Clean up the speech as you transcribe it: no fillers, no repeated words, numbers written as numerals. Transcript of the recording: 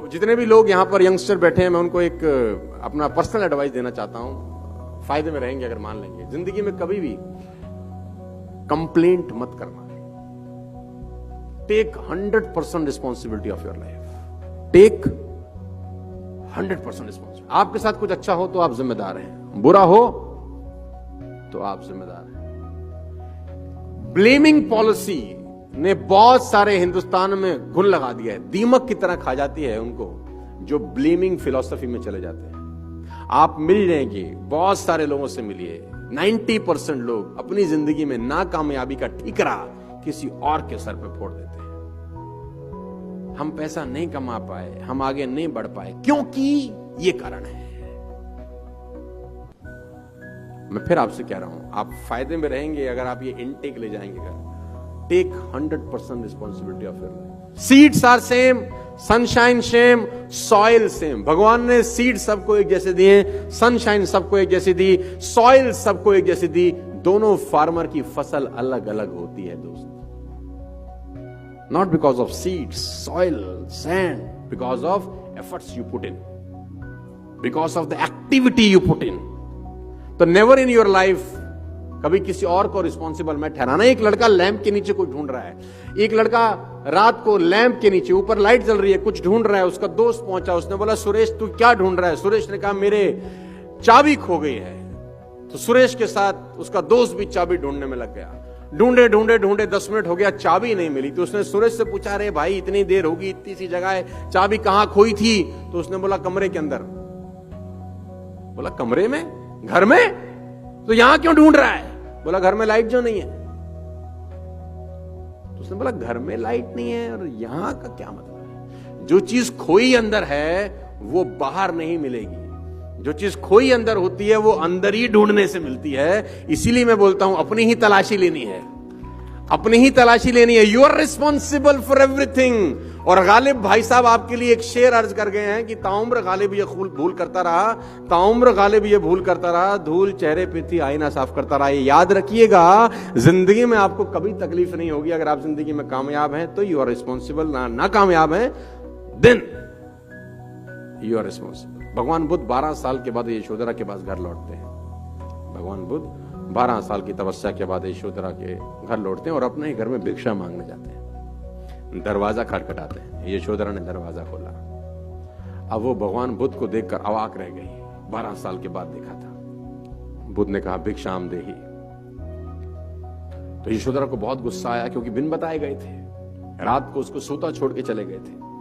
जितने भी लोग यहां पर यंगस्टर बैठे हैं, मैं उनको एक अपना पर्सनल एडवाइस देना चाहता हूं, फायदे में रहेंगे अगर मान लेंगे। जिंदगी में कभी भी कंप्लेंट मत करना। Take 100% responsibility of your life. Take 100% responsibility. आपके साथ कुछ अच्छा हो तो आप जिम्मेदार हैं, बुरा हो तो आप जिम्मेदार हैं। ब्लेमिंग पॉलिसी ने बहुत सारे हिंदुस्तान में घुन लगा दिया है। दीमक की तरह खा जाती है उनको जो ब्लेमिंग फिलॉसफी में चले जाते हैं। आप मिल जाएंगे, बहुत सारे लोगों से मिलिए, 90% लोग अपनी जिंदगी में नाकामयाबी का ठीकरा किसी और के सर पे फोड़ देते हैं। हम पैसा नहीं कमा पाए, हम आगे नहीं बढ़ पाए, क्योंकि ये कारण है। मैं फिर आपसे कह रहा हूं, आप फायदे में रहेंगे अगर आप ये इनटेक ले जाएंगे। Take 100% responsibility of your life. Seeds are same, sunshine same, soil same. भगवान ने सीड सबको एक जैसे दिए, सनशाइन सबको एक जैसी दी, सॉइल सबको एक जैसी दी। दोनों फार्मर की फसल अलग अलग होती है दोस्त। Not because of seeds, soil, sand, because of efforts you put in, because of the activity you put in. तो नेवर इन योर लाइफ कभी किसी और को रिस्पॉन्सिबल मैं ठहराना। एक लड़का लैंप के नीचे कुछ ढूंढ रहा है, एक लड़का रात को लैंप के नीचे, ऊपर लाइट जल रही है, कुछ ढूंढ रहा है। उसका दोस्त पहुंचा, उसने बोला सुरेश तू क्या ढूंढ रहा है? सुरेश ने कहा मेरे चाबी खो गई है। तो सुरेश के साथ उसका दोस्त भी चाबी ढूंढने में लग गया। ढूंढे ढूंढे ढूंढे 10 मिनट हो गया, चाबी नहीं मिली। तो उसने सुरेश से पूछा, अरे भाई इतनी देर होगी, इतनी सी जगह है, चाबी कहां खोई थी? तो उसने बोला कमरे के अंदर। बोला कमरे में? घर में? तो यहां क्यों ढूंढ रहा है? बोला घर में लाइट जो नहीं है। तो उसने बोला घर में लाइट नहीं है और यहां का क्या मतलब है? जो चीज खोई अंदर है वो बाहर नहीं मिलेगी। जो चीज खोई अंदर होती है वो अंदर ही ढूंढने से मिलती है। इसीलिए मैं बोलता हूं अपनी ही तलाशी लेनी है, अपनी ही तलाशी लेनी है। You are responsible for everything. और गालिब भाई साहब आपके लिए एक शेर अर्ज कर गए हैं कि ताउम्र गालिब ये भूल करता रहा, ताउम्र गालिब ये भूल करता रहा, धूल चेहरे पे थी आईना साफ करता रहा। ये याद रखिएगा, जिंदगी में आपको कभी तकलीफ नहीं होगी अगर आप जिंदगी में कामयाब हैं तो यू आर रिस्पॉन्सिबल। ना कामयाब हैं देन यू आर रिस्पॉन्सिबल। भगवान बुद्ध 12 साल के बाद यशोधरा के पास घर लौटते हैं। भगवान बुद्ध 12 साल की तपस्या के बाद यशोधरा के घर लौटते हैं और अपने ही घर में भिक्षा मांगने जाते हैं। दरवाजा खटखटाते हैं, यशोधरा ने दरवाजा खोला। अब वो भगवान बुद्ध को देखकर अवाक रह गई। 12 साल के बाद देखा था। बुद्ध ने कहा भिक्षाम देहि। तो यशोधरा को बहुत गुस्सा आया, क्योंकि बिन बताए गए थे, रात को उसको सोता छोड़ के चले गए थे।